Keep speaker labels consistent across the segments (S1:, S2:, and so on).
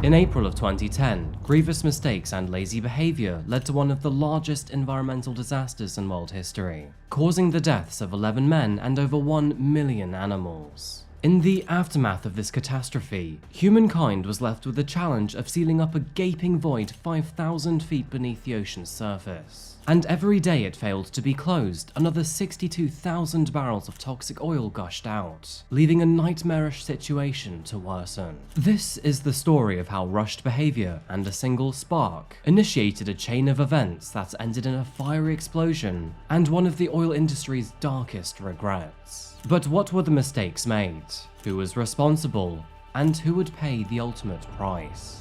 S1: In April of 2010, grievous mistakes and lazy behavior led to one of the largest environmental disasters in world history, causing the deaths of 11 men and over 1 million animals. In the aftermath of this catastrophe, humankind was left with the challenge of sealing up a gaping void 5,000 feet beneath the ocean's surface. And every day it failed to be closed, another 62,000 barrels of toxic oil gushed out, leaving a nightmarish situation to worsen. This is the story of how rushed behavior and a single spark initiated a chain of events that ended in a fiery explosion and one of the oil industry's darkest regrets. But what were the mistakes made? Who was responsible? And who would pay the ultimate price?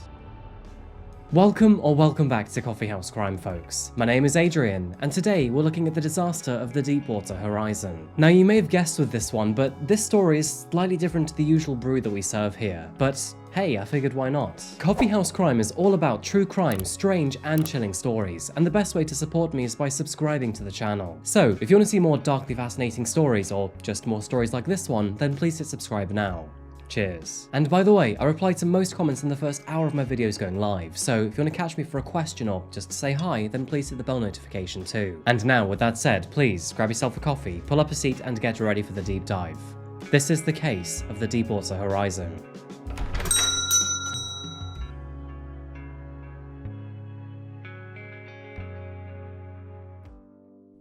S1: Welcome back to Coffeehouse Crime, folks. My name is Adrian, and today we're looking at the disaster of the Deepwater Horizon. Now, you may have guessed with this one, but this story is slightly different to the usual brew that we serve here. But hey, I figured why not? Coffeehouse Crime is all about true crime, strange and chilling stories, and the best way to support me is by subscribing to the channel. So, if you want to see more darkly fascinating stories, or just more stories like this one, then please hit subscribe now. Cheers. And by the way, I reply to most comments in the first hour of my videos going live, so if you want to catch me for a question or just to say hi, then please hit the bell notification too. And now, with that said, please grab yourself a coffee, pull up a seat and get ready for the deep dive. This is the case of the Deepwater Horizon.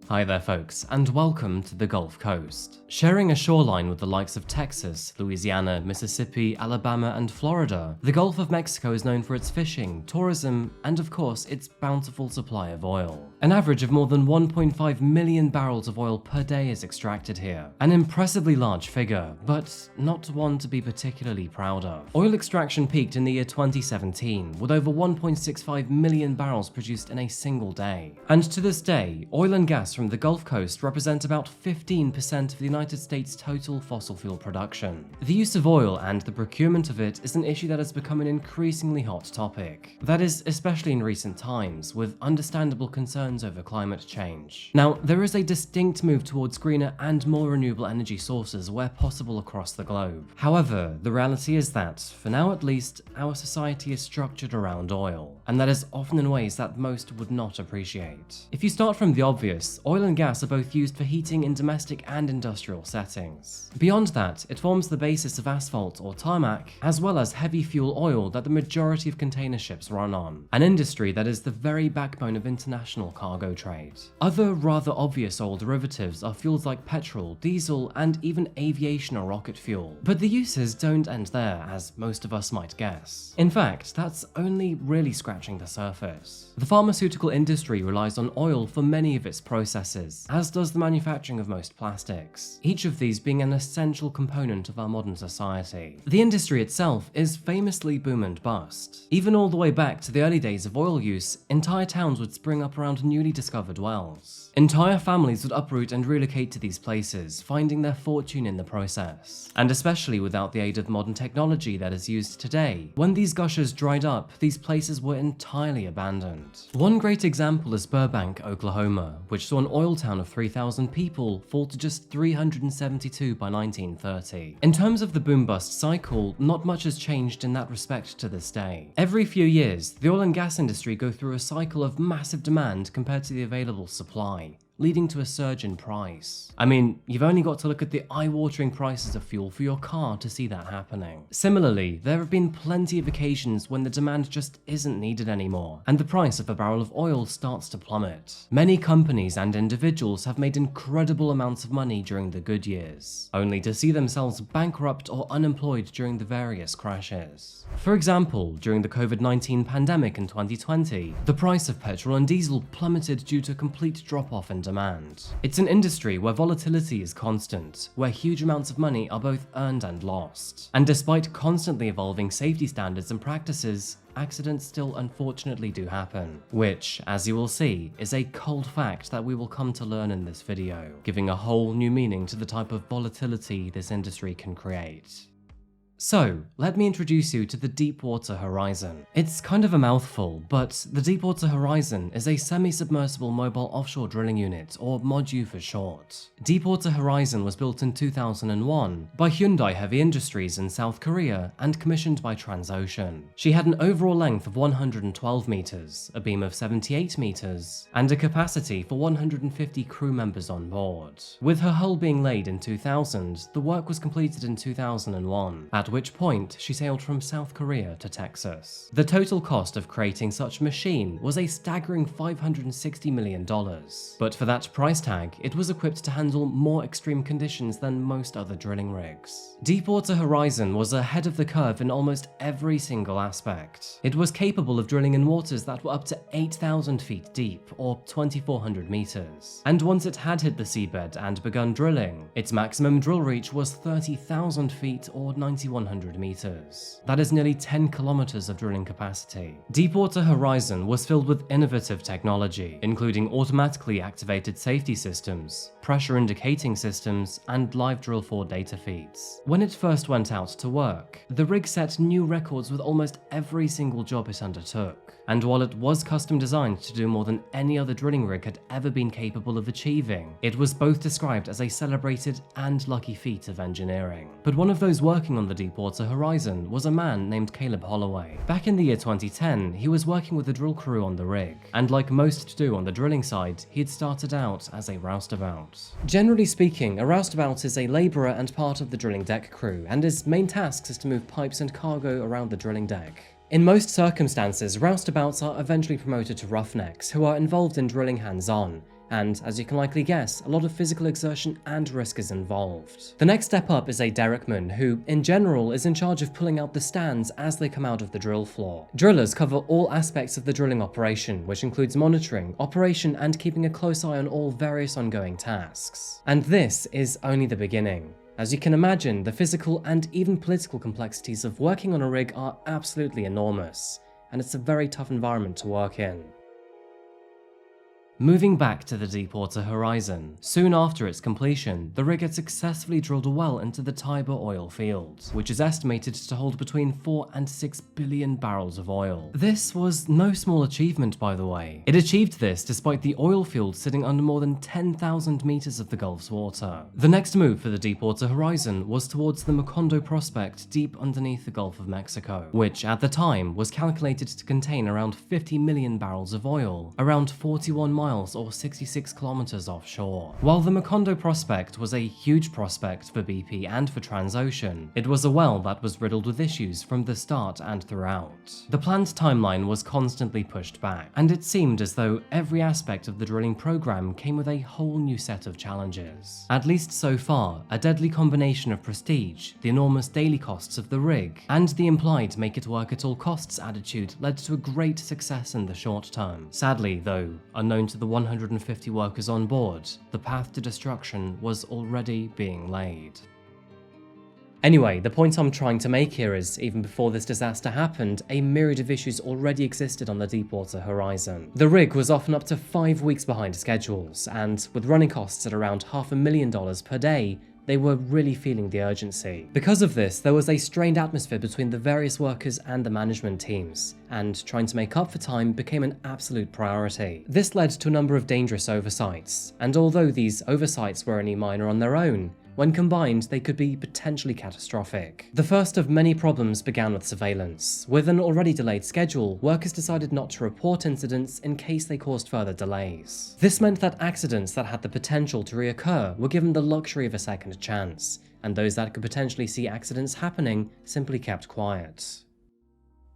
S1: Hi there folks, and welcome to the Gulf Coast. Sharing a shoreline with the likes of Texas, Louisiana, Mississippi, Alabama, and Florida, the Gulf of Mexico is known for its fishing, tourism, and of course, its bountiful supply of oil. An average of more than 1.5 million barrels of oil per day is extracted here. An impressively large figure, but not one to be particularly proud of. Oil extraction peaked in the year 2017, with over 1.65 million barrels produced in a single day. And to this day, oil and gas from the Gulf Coast represent about 15% of the United States' total fossil fuel production. The use of oil and the procurement of it is an issue that has become an increasingly hot topic. That is, especially in recent times, with understandable concerns over climate change. Now, there is a distinct move towards greener and more renewable energy sources where possible across the globe. However, the reality is that, for now at least, our society is structured around oil, and that is often in ways that most would not appreciate. If you start from the obvious, oil and gas are both used for heating in domestic and industrial settings. Beyond that, it forms the basis of asphalt or tarmac, as well as heavy fuel oil that the majority of container ships run on, an industry that is the very backbone of international cargo trade. Other rather obvious oil derivatives are fuels like petrol, diesel, and even aviation or rocket fuel. But the uses don't end there, as most of us might guess. In fact, that's only really scratching the surface. The pharmaceutical industry relies on oil for many of its processes, as does the manufacturing of most plastics, each of these being an essential component of our modern society. The industry itself is famously boom and bust. Even all the way back to the early days of oil use, entire towns would spring up around newly discovered wells. Entire families would uproot and relocate to these places, finding their fortune in the process. And especially without the aid of modern technology that is used today, when these gushers dried up, these places were entirely abandoned. One great example is Burbank, Oklahoma, which saw an oil town of 3,000 people fall to just 372 by 1930. In terms of the boom-bust cycle, not much has changed in that respect to this day. Every few years, the oil and gas industry go through a cycle of massive demand compared to the available supply, leading to a surge in price. I mean, you've only got to look at the eye-watering prices of fuel for your car to see that happening. Similarly, there have been plenty of occasions when the demand just isn't needed anymore, and the price of a barrel of oil starts to plummet. Many companies and individuals have made incredible amounts of money during the good years, only to see themselves bankrupt or unemployed during the various crashes. For example, during the COVID-19 pandemic in 2020, the price of petrol and diesel plummeted due to a complete drop-off in demand. It's an industry where volatility is constant, where huge amounts of money are both earned and lost. And despite constantly evolving safety standards and practices, accidents still unfortunately do happen, which, as you will see, is a cold fact that we will come to learn in this video, giving a whole new meaning to the type of volatility this industry can create. So, let me introduce you to the Deepwater Horizon. It's kind of a mouthful, but the Deepwater Horizon is a semi-submersible mobile offshore drilling unit, or MODU for short. Deepwater Horizon was built in 2001 by Hyundai Heavy Industries in South Korea and commissioned by Transocean. She had an overall length of 112 meters, a beam of 78 meters, and a capacity for 150 crew members on board. With her hull being laid in 2000, the work was completed in 2001, at which point she sailed from South Korea to Texas. The total cost of creating such a machine was a staggering $560 million, but for that price tag, it was equipped to handle more extreme conditions than most other drilling rigs. Deepwater Horizon was ahead of the curve in almost every single aspect. It was capable of drilling in waters that were up to 8,000 feet deep, or 2,400 meters. And once it had hit the seabed and begun drilling, its maximum drill reach was 30,000 feet, or 9,100 meters. That is nearly 10 kilometers of drilling capacity. Deepwater Horizon was filled with innovative technology, including automatically activated safety systems, pressure indicating systems, and live drill 4 data feeds. When it first went out to work, the rig set new records with almost every single job it undertook. And while it was custom designed to do more than any other drilling rig had ever been capable of achieving, it was both described as a celebrated and lucky feat of engineering. But one of those working on the Deepwater Horizon was a man named Caleb Holloway. Back in the year 2010, he was working with the drill crew on the rig, and like most do on the drilling side, he had started out as a roustabout. Generally speaking, a roustabout is a labourer and part of the drilling deck crew, and his main task is to move pipes and cargo around the drilling deck. In most circumstances, roustabouts are eventually promoted to roughnecks, who are involved in drilling hands-on, and, as you can likely guess, a lot of physical exertion and risk is involved. The next step up is a derrickman, who, in general, is in charge of pulling out the stands as they come out of the drill floor. Drillers cover all aspects of the drilling operation, which includes monitoring, operation, and keeping a close eye on all various ongoing tasks. And this is only the beginning. As you can imagine, the physical and even political complexities of working on a rig are absolutely enormous, and it's a very tough environment to work in. Moving back to the Deepwater Horizon, soon after its completion, the rig had successfully drilled a well into the Tiber oil field, which is estimated to hold between 4 and 6 billion barrels of oil. This was no small achievement, by the way. It achieved this despite the oil field sitting under more than 10,000 meters of the Gulf's water. The next move for the Deepwater Horizon was towards the Macondo prospect deep underneath the Gulf of Mexico, which at the time was calculated to contain around 50 million barrels of oil, around 41 miles or 66 kilometers offshore. While the Macondo prospect was a huge prospect for BP and for Transocean, it was a well that was riddled with issues from the start and throughout. The planned timeline was constantly pushed back, and it seemed as though every aspect of the drilling program came with a whole new set of challenges. At least so far, a deadly combination of prestige, the enormous daily costs of the rig, and the implied make-it-work-at-all-costs attitude led to a great success in the short term. Sadly, though, unknown to the 150 workers on board, the path to destruction was already being laid. Anyway, the point I'm trying to make here is, even before this disaster happened, a myriad of issues already existed on the Deepwater Horizon. The rig was often up to 5 weeks behind schedules, and with running costs at around $500,000 per day, they were really feeling the urgency. Because of this, there was a strained atmosphere between the various workers and the management teams, and trying to make up for time became an absolute priority. This led to a number of dangerous oversights, and although these oversights were only minor on their own, when combined, they could be potentially catastrophic. The first of many problems began with surveillance. With an already delayed schedule, workers decided not to report incidents in case they caused further delays. This meant that accidents that had the potential to reoccur were given the luxury of a second chance, and those that could potentially see accidents happening simply kept quiet.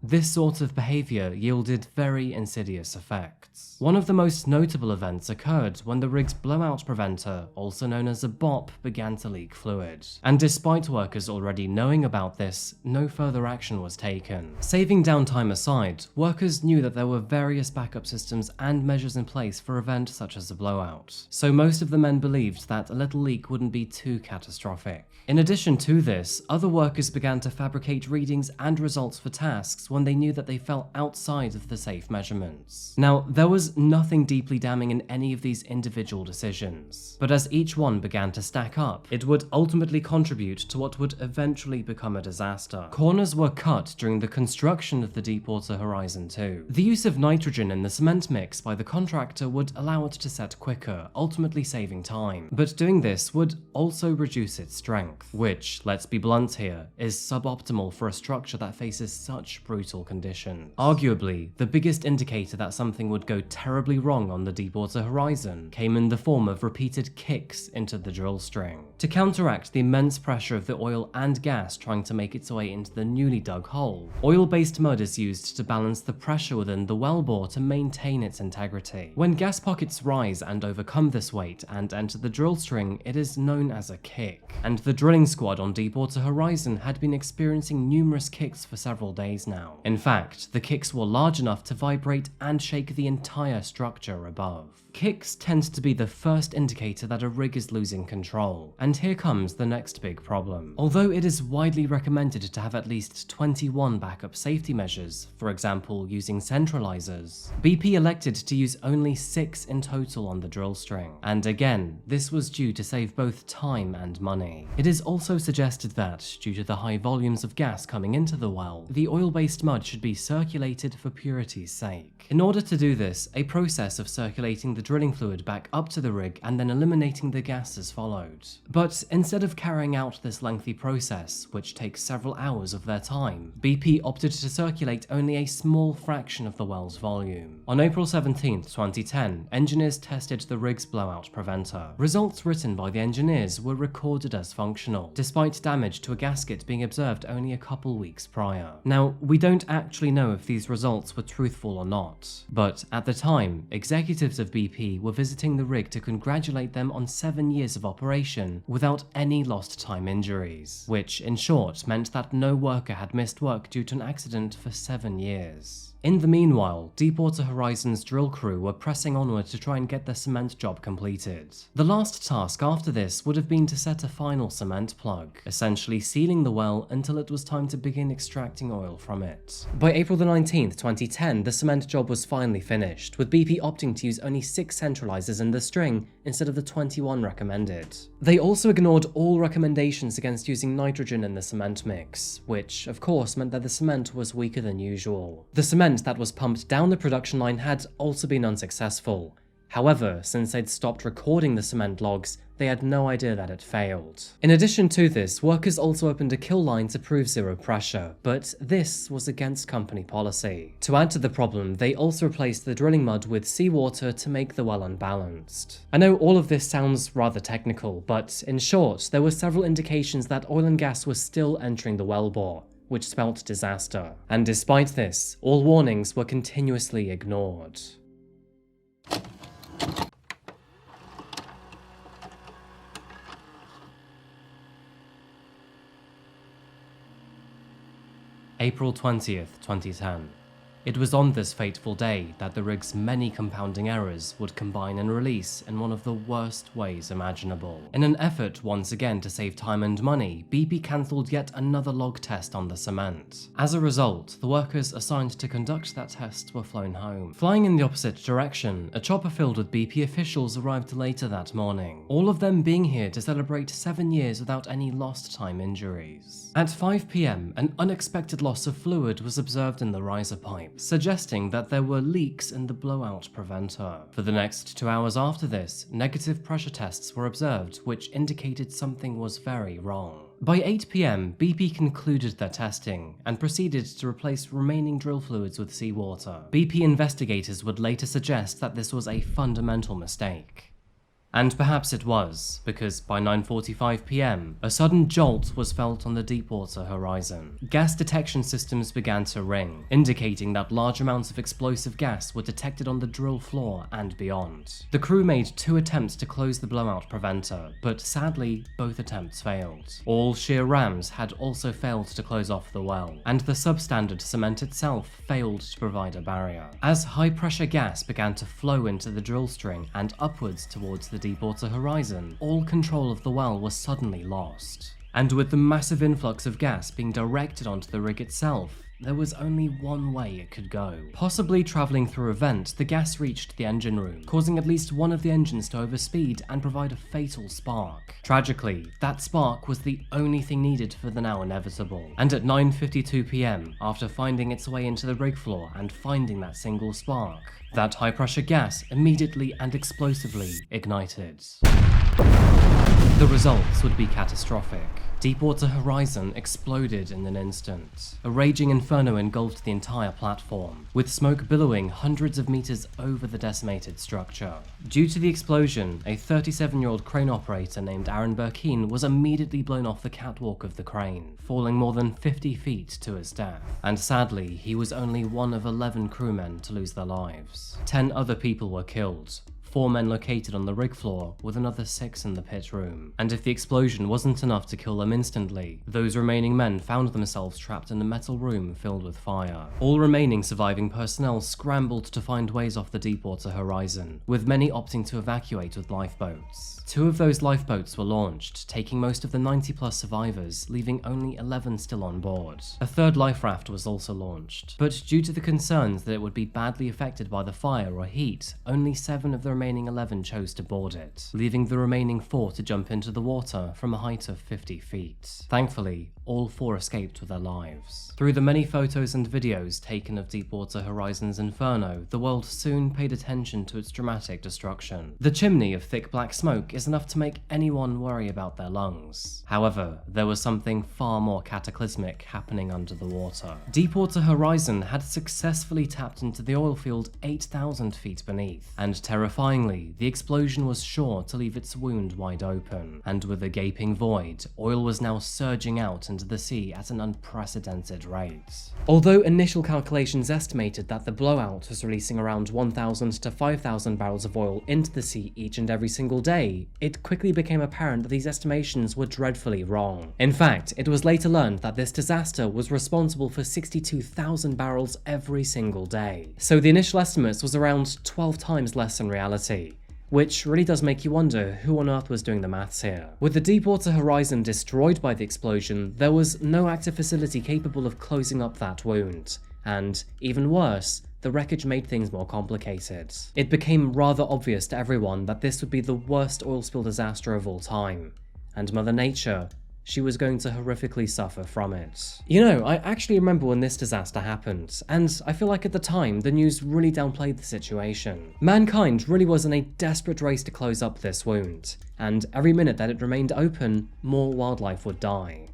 S1: This sort of behaviour yielded very insidious effects. One of the most notable events occurred when the rig's blowout preventer, also known as a BOP, began to leak fluid. And despite workers already knowing about this, no further action was taken. Saving downtime aside, workers knew that there were various backup systems and measures in place for events such as a blowout, so most of the men believed that a little leak wouldn't be too catastrophic. In addition to this, other workers began to fabricate readings and results for tasks when they knew that they fell outside of the safe measurements. Now, there was nothing deeply damning in any of these individual decisions, but as each one began to stack up, it would ultimately contribute to what would eventually become a disaster. Corners were cut during the construction of the Deepwater Horizon 2. The use of nitrogen in the cement mix by the contractor would allow it to set quicker, ultimately saving time, but doing this would also reduce its strength, which, let's be blunt here, is suboptimal for a structure that faces such brutal conditions. Arguably, the biggest indicator that something would go terribly wrong on the Deepwater Horizon came in the form of repeated kicks into the drill string. To counteract the immense pressure of the oil and gas trying to make its way into the newly dug hole, oil-based mud is used to balance the pressure within the wellbore to maintain its integrity. When gas pockets rise and overcome this weight and enter the drill string, it is known as a kick, and the drilling squad on Deepwater Horizon had been experiencing numerous kicks for several days now. In fact, the kicks were large enough to vibrate and shake the entire structure above. Kicks tend to be the first indicator that a rig is losing control, and here comes the next big problem. Although it is widely recommended to have at least 21 backup safety measures, for example using centralizers, BP elected to use only 6 in total on the drill string, and again, this was due to save both time and money. It is also suggested that, due to the high volumes of gas coming into the well, the oil-based mud should be circulated for purity's sake. In order to do this, a process of circulating the drilling fluid back up to the rig and then eliminating the gases followed. But instead of carrying out this lengthy process, which takes several hours of their time, BP opted to circulate only a small fraction of the well's volume. On April 17, 2010, engineers tested the rig's blowout preventer. Results written by the engineers were recorded as functional, despite damage to a gasket being observed only a couple weeks prior. Now, we don't actually know if these results were truthful or not, but at the time, executives of BP were visiting the rig to congratulate them on 7 years of operation without any lost time injuries, which in short meant that no worker had missed work due to an accident for 7 years. In the meanwhile, Deepwater Horizon's drill crew were pressing onward to try and get the cement job completed. The last task after this would have been to set a final cement plug, essentially sealing the well until it was time to begin extracting oil from it. By April 19, 2010, the cement job was finally finished, with BP opting to use only 6 centralizers in the string instead of the 21 recommended. They also ignored all recommendations against using nitrogen in the cement mix, which of course meant that the cement was weaker than usual. The cement that was pumped down the production line had also been unsuccessful. However, since they'd stopped recording the cement logs, they had no idea that it failed. In addition to this, workers also opened a kill line to prove zero pressure, but this was against company policy. To add to the problem, they also replaced the drilling mud with seawater to make the well unbalanced. I know all of this sounds rather technical, but in short, there were several indications that oil and gas was still entering the wellbore, which spelt disaster. And despite this, all warnings were continuously ignored. April 20th, 2010. It was on this fateful day that the rig's many compounding errors would combine and release in one of the worst ways imaginable. In an effort once again to save time and money, BP cancelled yet another log test on the cement. As a result, the workers assigned to conduct that test were flown home. Flying in the opposite direction, a chopper filled with BP officials arrived later that morning, all of them being here to celebrate 7 years without any lost time injuries. At 5 PM, an unexpected loss of fluid was observed in the riser pipe, suggesting that there were leaks in the blowout preventer. For the next 2 hours after this, negative pressure tests were observed, which indicated something was very wrong. By 8 PM, BP concluded their testing and proceeded to replace remaining drill fluids with seawater. BP investigators would later suggest that this was a fundamental mistake. And perhaps it was, because by 9:45 PM, a sudden jolt was felt on the Deepwater Horizon. Gas detection systems began to ring, indicating that large amounts of explosive gas were detected on the drill floor and beyond. The crew made 2 attempts to close the blowout preventer, but sadly, both attempts failed. All shear rams had also failed to close off the well, and the substandard cement itself failed to provide a barrier. As high-pressure gas began to flow into the drill string and upwards towards the Deepwater Horizon, all control of the well was suddenly lost. And with the massive influx of gas being directed onto the rig itself, there was only one way it could go. Possibly travelling through a vent, the gas reached the engine room, causing at least one of the engines to overspeed and provide a fatal spark. Tragically, that spark was the only thing needed for the now inevitable. And at 9:52 p.m, after finding its way into the rig floor and finding that single spark, that high-pressure gas immediately and explosively ignited. The results would be catastrophic. Deepwater Horizon exploded in an instant. A raging inferno engulfed the entire platform, with smoke billowing hundreds of meters over the decimated structure. Due to the explosion, a 37-year-old crane operator named Aaron Burkeen was immediately blown off the catwalk of the crane, falling more than 50 feet to his death. And sadly, he was only one of 11 crewmen to lose their lives. 10 other people were killed. 4 men located on the rig floor, with another 6 in the pit room. And if the explosion wasn't enough to kill them instantly, those remaining men found themselves trapped in a metal room filled with fire. All remaining surviving personnel scrambled to find ways off the Deepwater Horizon, with many opting to evacuate with lifeboats. 2 of those lifeboats were launched, taking most of the 90+ survivors, leaving only 11 still on board. A 3rd life raft was also launched, but due to the concerns that it would be badly affected by the fire or heat, only 7 of the remaining 11 chose to board it, leaving the remaining 4 to jump into the water from a height of 50 feet. Thankfully, all 4 escaped with their lives. Through the many photos and videos taken of Deepwater Horizon's inferno, the world soon paid attention to its dramatic destruction. The chimney of thick black smoke is enough to make anyone worry about their lungs. However, there was something far more cataclysmic happening under the water. Deepwater Horizon had successfully tapped into the oil field 8,000 feet beneath, and terrifyingly, the explosion was sure to leave its wound wide open. And with a gaping void, oil was now surging out into the sea at an unprecedented rate. Although initial calculations estimated that the blowout was releasing around 1,000 to 5,000 barrels of oil into the sea each and every single day, it quickly became apparent that these estimations were dreadfully wrong. In fact, it was later learned that this disaster was responsible for 62,000 barrels every single day. So the initial estimates was around 12 times less in reality. Which really does make you wonder who on earth was doing the maths here. With the Deepwater Horizon destroyed by the explosion, there was no active facility capable of closing up that wound. And, even worse, the wreckage made things more complicated. It became rather obvious to everyone that this would be the worst oil spill disaster of all time. And Mother Nature, she was going to horrifically suffer from it. You know, I actually remember when this disaster happened, and I feel like at the time, the news really downplayed the situation. Mankind really was in a desperate race to close up this wound, and every minute that it remained open, more wildlife would die.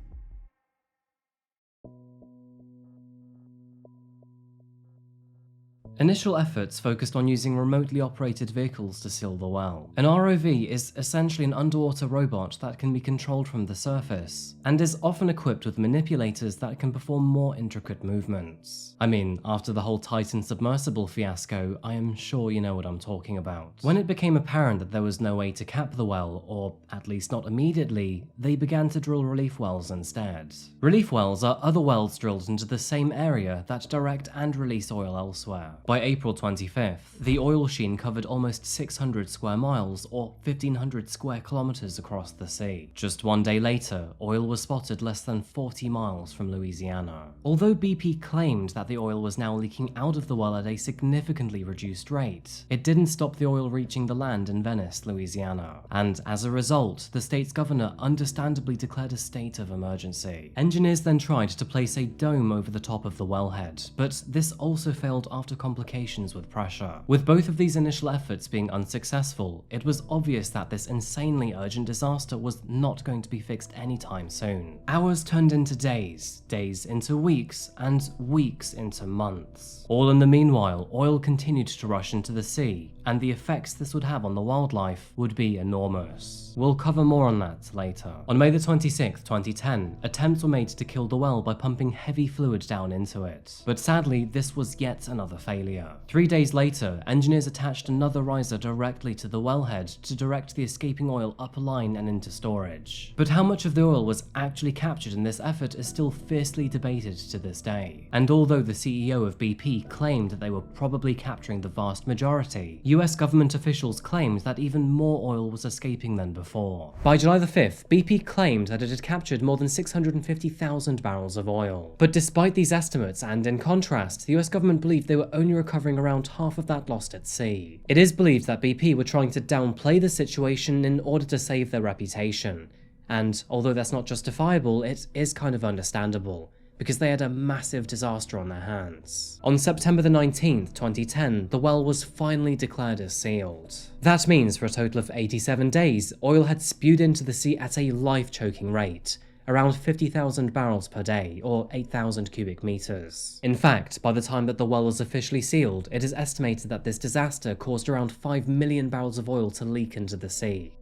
S1: Initial efforts focused on using remotely operated vehicles to seal the well. An ROV is essentially an underwater robot that can be controlled from the surface, and is often equipped with manipulators that can perform more intricate movements. I mean, after the whole Titan submersible fiasco, I am sure you know what I'm talking about. When it became apparent that there was no way to cap the well, or at least not immediately, they began to drill relief wells instead. Relief wells are other wells drilled into the same area that direct and release oil elsewhere. By April 25th, the oil sheen covered almost 600 square miles, or 1,500 square kilometers across the sea. Just one day later, oil was spotted less than 40 miles from Louisiana. Although BP claimed that the oil was now leaking out of the well at a significantly reduced rate, it didn't stop the oil reaching the land in Venice, Louisiana. And as a result, the state's governor understandably declared a state of emergency. Engineers then tried to place a dome over the top of the wellhead, but this also failed after complications with pressure. With both of these initial efforts being unsuccessful, it was obvious that this insanely urgent disaster was not going to be fixed anytime soon. Hours turned into days, days into weeks, and weeks into months. All in the meanwhile, oil continued to rush into the sea, and the effects this would have on the wildlife would be enormous. We'll cover more on that later. On May the 26th, 2010, attempts were made to kill the well by pumping heavy fluid down into it. But sadly, this was yet another failure. failure. 3 days later, engineers attached another riser directly to the wellhead to direct the escaping oil up a line and into storage. But how much of the oil was actually captured in this effort is still fiercely debated to this day. And although the CEO of BP claimed that they were probably capturing the vast majority, US government officials claimed that even more oil was escaping than before. By July the 5th, BP claimed that it had captured more than 650,000 barrels of oil. But despite these estimates, and in contrast, the US government believed they were only recovering around half of that lost at sea. It is believed that BP were trying to downplay the situation in order to save their reputation. And although that's not justifiable, it is kind of understandable, because they had a massive disaster on their hands. On September the 19th, 2010, the well was finally declared as sealed. That means for a total of 87 days, oil had spewed into the sea at a life-choking rate, around 50,000 barrels per day, or 8,000 cubic meters. In fact, by the time that the well was officially sealed, it is estimated that this disaster caused around 5 million barrels of oil to leak into the sea.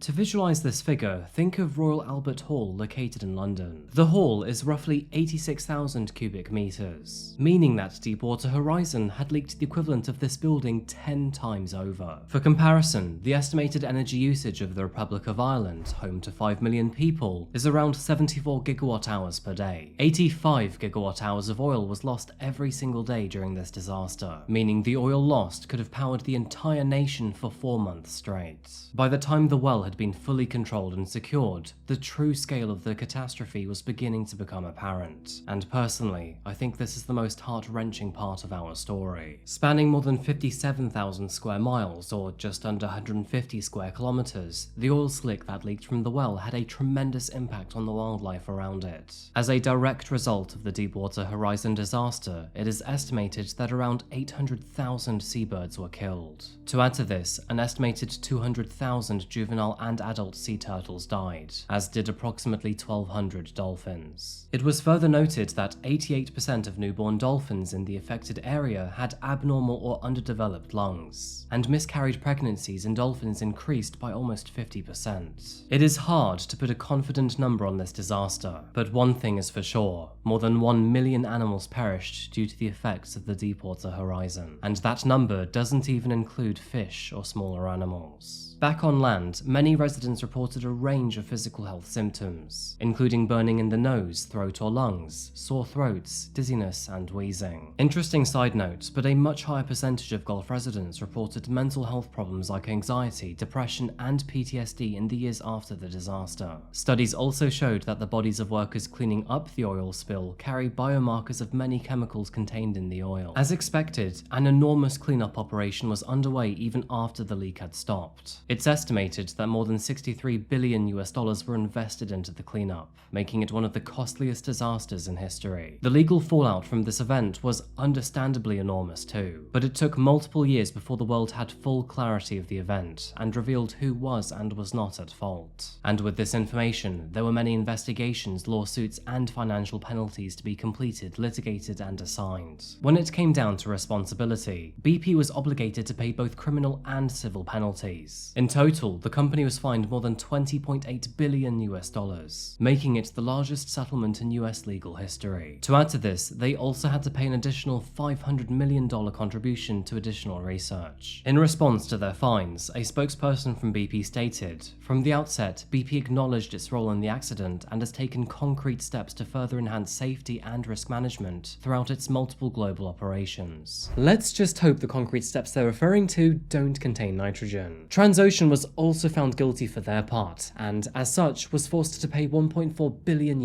S1: To visualize this figure, think of Royal Albert Hall located in London. The hall is roughly 86,000 cubic meters, meaning that Deepwater Horizon had leaked the equivalent of this building 10 times over. For comparison, the estimated energy usage of the Republic of Ireland, home to 5 million people, is around 74 gigawatt hours per day. 85 gigawatt hours of oil was lost every single day during this disaster, meaning the oil lost could have powered the entire nation for 4 months straight. By the time the well had been fully controlled and secured, the true scale of the catastrophe was beginning to become apparent. And personally, I think this is the most heart-wrenching part of our story. Spanning more than 57,000 square miles, or just under 150 square kilometers, the oil slick that leaked from the well had a tremendous impact on the wildlife around it. As a direct result of the Deepwater Horizon disaster, it is estimated that around 800,000 seabirds were killed. To add to this, an estimated 200,000 juvenile and adult sea turtles died, as did approximately 1,200 dolphins. It was further noted that 88% of newborn dolphins in the affected area had abnormal or underdeveloped lungs, and miscarried pregnancies in dolphins increased by almost 50%. It is hard to put a confident number on this disaster, but one thing is for sure: more than 1 million animals perished due to the effects of the Deepwater Horizon, and that number doesn't even include fish or smaller animals. Back on land, many residents reported a range of physical health symptoms, including burning in the nose, throat or lungs, sore throats, dizziness, and wheezing. Interesting side note, but a much higher percentage of Gulf residents reported mental health problems like anxiety, depression, and PTSD in the years after the disaster. Studies also showed that the bodies of workers cleaning up the oil spill carry biomarkers of many chemicals contained in the oil. As expected, an enormous cleanup operation was underway even after the leak had stopped. It's estimated that more than $63 billion were invested into the cleanup, making it one of the costliest disasters in history. The legal fallout from this event was understandably enormous too, but it took multiple years before the world had full clarity of the event and revealed who was and was not at fault. And with this information, there were many investigations, lawsuits, and financial penalties to be completed, litigated, and assigned. When it came down to responsibility, BP was obligated to pay both criminal and civil penalties. In total, the company was fined more than $20.8 billion, making it the largest settlement in US legal history. To add to this, they also had to pay an additional $500 million contribution to additional research. In response to their fines, a spokesperson from BP stated, "From the outset, BP acknowledged its role in the accident and has taken concrete steps to further enhance safety and risk management throughout its multiple global operations." Let's just hope the concrete steps they're referring to don't contain nitrogen. Transocean was also found guilty for their part, and as such was forced to pay $1.4 billion.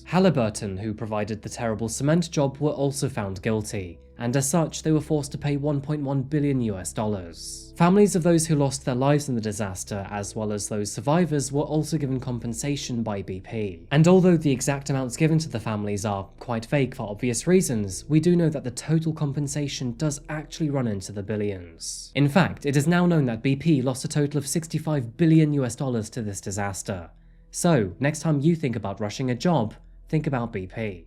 S1: Halliburton, who provided the terrible cement job, were also found guilty, and as such they were forced to pay $1.1 billion. Families of those who lost their lives in the disaster, as well as those survivors, were also given compensation by BP. And although the exact amounts given to the families are quite vague for obvious reasons, we do know that the total compensation does actually run into the billions. In fact, it is now known that BP lost a total of $65 billion to this disaster. So, next time you think about rushing a job, think about BP.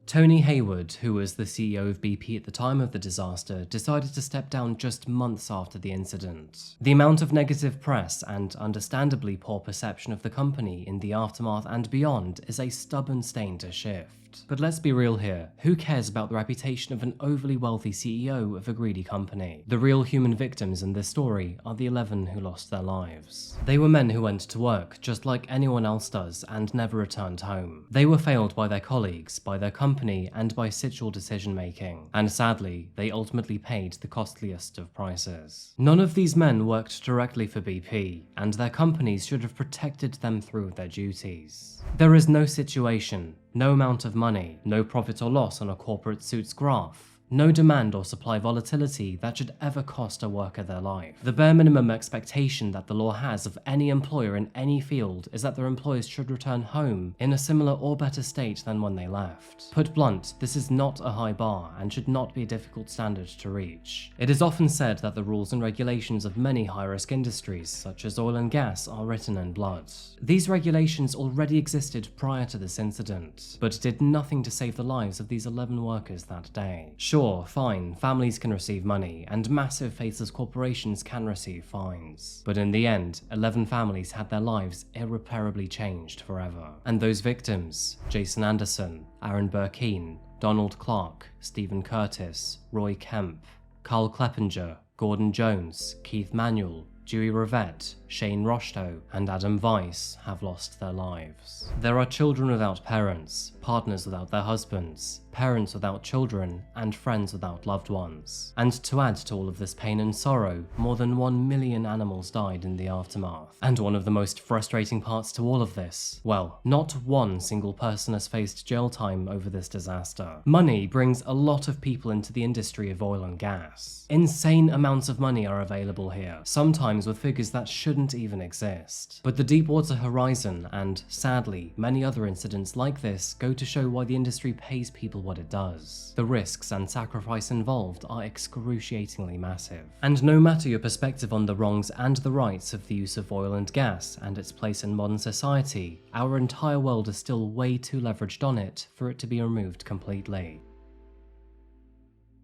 S1: Tony Hayward, who was the CEO of BP at the time of the disaster, decided to step down just months after the incident. The amount of negative press and understandably poor perception of the company in the aftermath and beyond is a stubborn stain to shift. But let's be real here, who cares about the reputation of an overly wealthy CEO of a greedy company? The real human victims in this story are the 11 who lost their lives. They were men who went to work, just like anyone else does, and never returned home. They were failed by their colleagues, by their company, and by situational decision-making, and sadly, they ultimately paid the costliest of prices. None of these men worked directly for BP, and their companies should have protected them through their duties. There is no situation, no amount of money, no profit or loss on a corporate suit's graph, no demand or supply volatility that should ever cost a worker their life. The bare minimum expectation that the law has of any employer in any field is that their employees should return home in a similar or better state than when they left. Put blunt, this is not a high bar and should not be a difficult standard to reach. It is often said that the rules and regulations of many high-risk industries, such as oil and gas, are written in blood. These regulations already existed prior to this incident, but did nothing to save the lives of these 11 workers that day. Sure, fine, families can receive money, and massive faceless corporations can receive fines. But in the end, 11 families had their lives irreparably changed forever. And those victims, Jason Anderson, Aaron Burkeen, Donald Clark, Stephen Curtis, Roy Kemp, Carl Kleppinger, Gordon Jones, Keith Manuel, Dewey Rivette, Shane Rochto, and Adam Weiss have lost their lives. There are children without parents, partners without their husbands, parents without children, and friends without loved ones. And to add to all of this pain and sorrow, more than 1 million animals died in the aftermath. And one of the most frustrating parts to all of this, well, not one single person has faced jail time over this disaster. Money brings a lot of people into the industry of oil and gas. Insane amounts of money are available here, sometimes with figures that shouldn't even exist. But the Deepwater Horizon, and sadly, many other incidents like this, go to show why the industry pays people what it does. The risks and sacrifice involved are excruciatingly massive. And no matter your perspective on the wrongs and the rights of the use of oil and gas and its place in modern society, our entire world is still way too leveraged on it for it to be removed completely.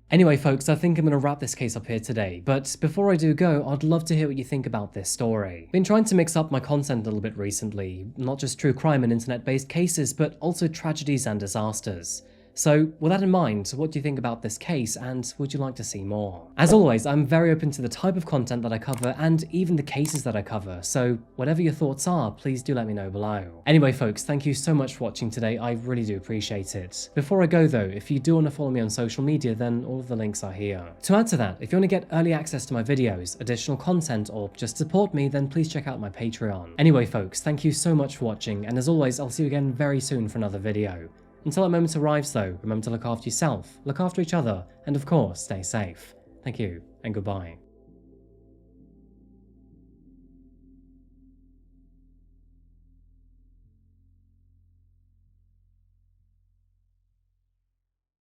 S1: Anyway folks, I think I'm going to wrap this case up here today, but before I do go, I'd love to hear what you think about this story. Been trying to mix up my content a little bit recently, not just true crime and internet-based cases, but also tragedies and disasters. So, with that in mind, what do you think about this case, and would you like to see more? As always, I'm very open to the type of content that I cover, and even the cases that I cover, so whatever your thoughts are, please do let me know below. Anyway folks, thank you so much for watching today, I really do appreciate it. Before I go though, if you do want to follow me on social media, then all of the links are here. To add to that, if you want to get early access to my videos, additional content, or just support me, then please check out my Patreon. Anyway folks, thank you so much for watching, and as always, I'll see you again very soon for another video. Until that moment arrives though, remember to look after yourself, look after each other, and of course, stay safe. Thank you, and goodbye.